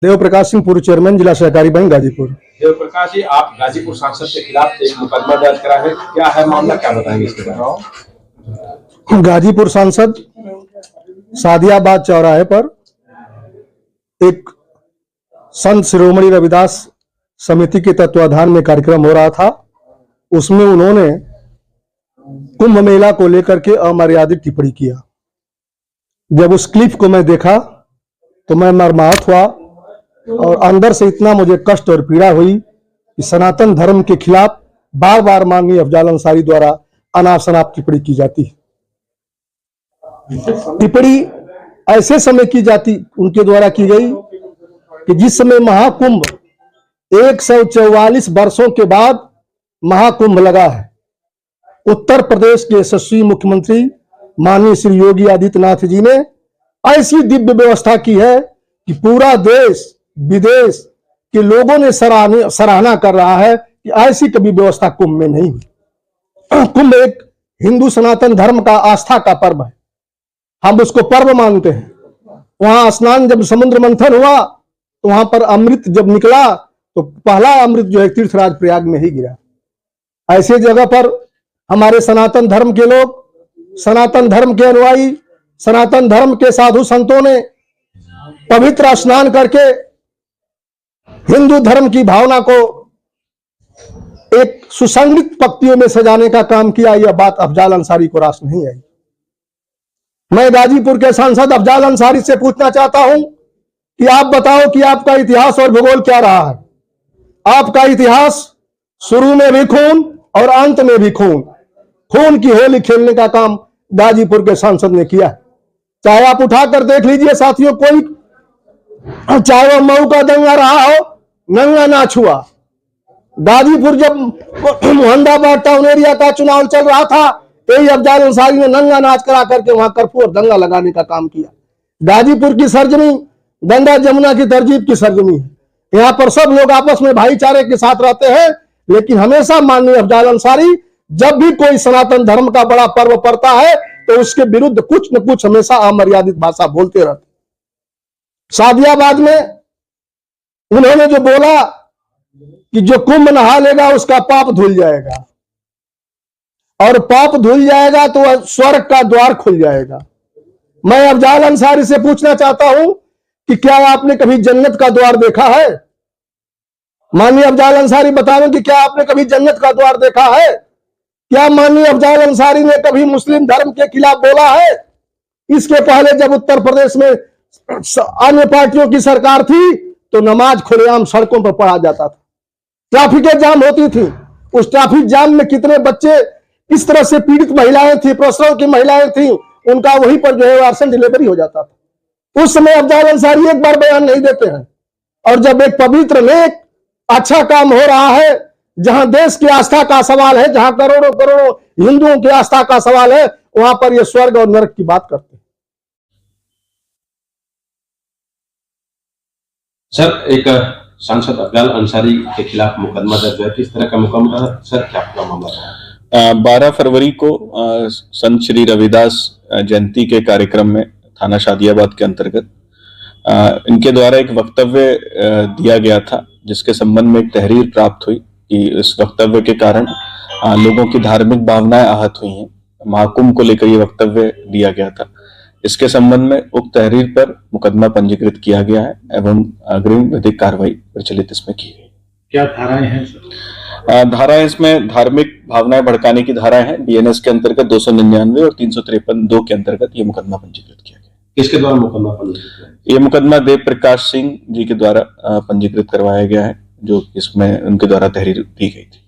देव प्रकाश सिंह, पूर्व चेयरमैन, जिला सहकारी बैंक गाजीपुर। देव प्रकाश जी, आप गाजीपुर सांसद के खिलाफ एक मुकदमा दर्ज करा है, क्या है मामला, क्या बताएंगे इसके बारे में? गाजीपुर सांसद सादियाबाद चौराहे पर एक संत शिरोमणि रविदास समिति के तत्वाधान में कार्यक्रम हो रहा था। उसमें उन्होंने कुंभ मेला को लेकर के अमर्यादित टिप्पणी किया। जब उस क्लिप को मैं देखा तो मैं मर्माहत हुआ और अंदर से इतना मुझे कष्ट और पीड़ा हुई कि सनातन धर्म के खिलाफ बार बार माननीय अफजाल अंसारी द्वारा अनाप शनाप टिप्पणी की जाती। टिप्पणी ऐसे समय की जाती उनके द्वारा की गई कि जिस समय महाकुंभ 144 वर्षों के बाद महाकुंभ लगा है, उत्तर प्रदेश के यशस्वी मुख्यमंत्री माननीय श्री योगी आदित्यनाथ जी ने ऐसी दिव्य व्यवस्था की है कि पूरा देश विदेश के लोगों ने सराहना कर रहा है कि ऐसी कभी व्यवस्था कुंभ में नहीं हुई। कुंभ एक हिंदू सनातन धर्म का आस्था का पर्व है, हम उसको पर्व मानते हैं। वहां स्नान, जब समुद्र मंथन हुआ तो वहां पर अमृत जब निकला तो पहला अमृत जो है तीर्थराज प्रयाग में ही गिरा। ऐसे जगह पर हमारे सनातन धर्म के लोग, सनातन धर्म के अनुयायी, सनातन धर्म के साधु संतों ने पवित्र स्नान करके हिंदू धर्म की भावना को एक सुसंगत पंक्तियों में सजाने का काम किया। यह बात अफजाल अंसारी को रास नहीं आई। मैं गाजीपुर के सांसद अफजाल अंसारी से पूछना चाहता हूं कि आप बताओ कि आपका इतिहास और भूगोल क्या रहा है। आपका इतिहास शुरू में भी खून और अंत में भी खून, खून की होली खेलने का काम गाजीपुर के सांसद ने किया। चाहे आप उठाकर देख लीजिए साथियों, कोई चाहे वह मऊ का दंगा रहा हो, नंगा ना छुआ। गाजीपुर जब मोहम्मदाबाद टाउन एरिया का चुनाव चल रहा था, यही अफजाल अंसारी ने नंगा नाच करा करके वहां कर्फ्यू और दंगा लगाने का काम किया। गाजीपुर की सरजमी गंगा जमुना की तरजीब की सरजमी है। यहाँ पर सब लोग आपस में भाईचारे के साथ रहते हैं, लेकिन हमेशा माननीय अफजाल अंसारी जब भी कोई सनातन धर्म का बड़ा पर्व पड़ता है तो उसके विरुद्ध कुछ न कुछ हमेशा अमर्यादित भाषा बोलते रहते। सादियाबाद में उन्होंने जो बोला कि जो कुंभ नहा लेगा उसका पाप धुल जाएगा, और पाप धुल जाएगा तो स्वर्ग का द्वार खुल जाएगा। मैं अफजाल अंसारी से पूछना चाहता हूं कि क्या आपने कभी जन्नत का द्वार देखा है? माननीय अफजाल अंसारी बताओ कि क्या आपने कभी जन्नत का द्वार देखा है? क्या माननीय अफजाल अंसारी ने कभी मुस्लिम धर्म के खिलाफ बोला है? इसके पहले जब उत्तर प्रदेश में अन्य पार्टियों की सरकार थी तो नमाज खुलेआम सड़कों पर पढ़ा जाता था, ट्रैफिक जाम होती थी। उस ट्रैफिक जाम में कितने बच्चे इस तरह से पीड़ित महिलाएं थी, प्रसव की महिलाएं थी, उनका वहीं पर जो है आर्सन डिलीवरी हो जाता था। उस समय अफजाल अंसारी एक बार बयान नहीं देते हैं। और जब एक पवित्र नेक अच्छा काम हो रहा है, जहां देश की आस्था का सवाल है, जहां करोड़ों करोड़ों हिंदुओं की आस्था का सवाल है, वहां पर ये स्वर्ग और नरक की बात करते हैं। सर, एक सांसद अफजाल अंसारी के खिलाफ मुकदमा दर्ज है, किस तरह का मुकदमा सर, क्या पूरा मामला है? 12 फरवरी को संत श्री रविदास जयंती के कार्यक्रम में थाना शादियाबाद के अंतर्गत इनके द्वारा एक वक्तव्य दिया गया था, जिसके संबंध में एक तहरीर प्राप्त हुई कि इस वक्तव्य के कारण लोगों की धार्मिक भावनाएं आहत हुई हैं। महाकुंभ को लेकर ये वक्तव्य दिया गया था। इसके संबंध में उक्त तहरीर पर मुकदमा पंजीकृत किया गया है एवं अग्रिम विधिक कार्रवाई प्रचलित इसमें की गई। क्या धाराएं हैं सर? धाराएं इसमें धार्मिक भावनाएं भड़काने की धाराएं हैं। बीएनएस के अंतर्गत 299 और 353(2) के अंतर्गत ये मुकदमा पंजीकृत किया गया। किसके द्वारा मुकदमा पंजीकृत? ये मुकदमा देव प्रकाश सिंह जी के द्वारा पंजीकृत करवाया गया है, जो इसमें उनके द्वारा तहरीर दी गई थी।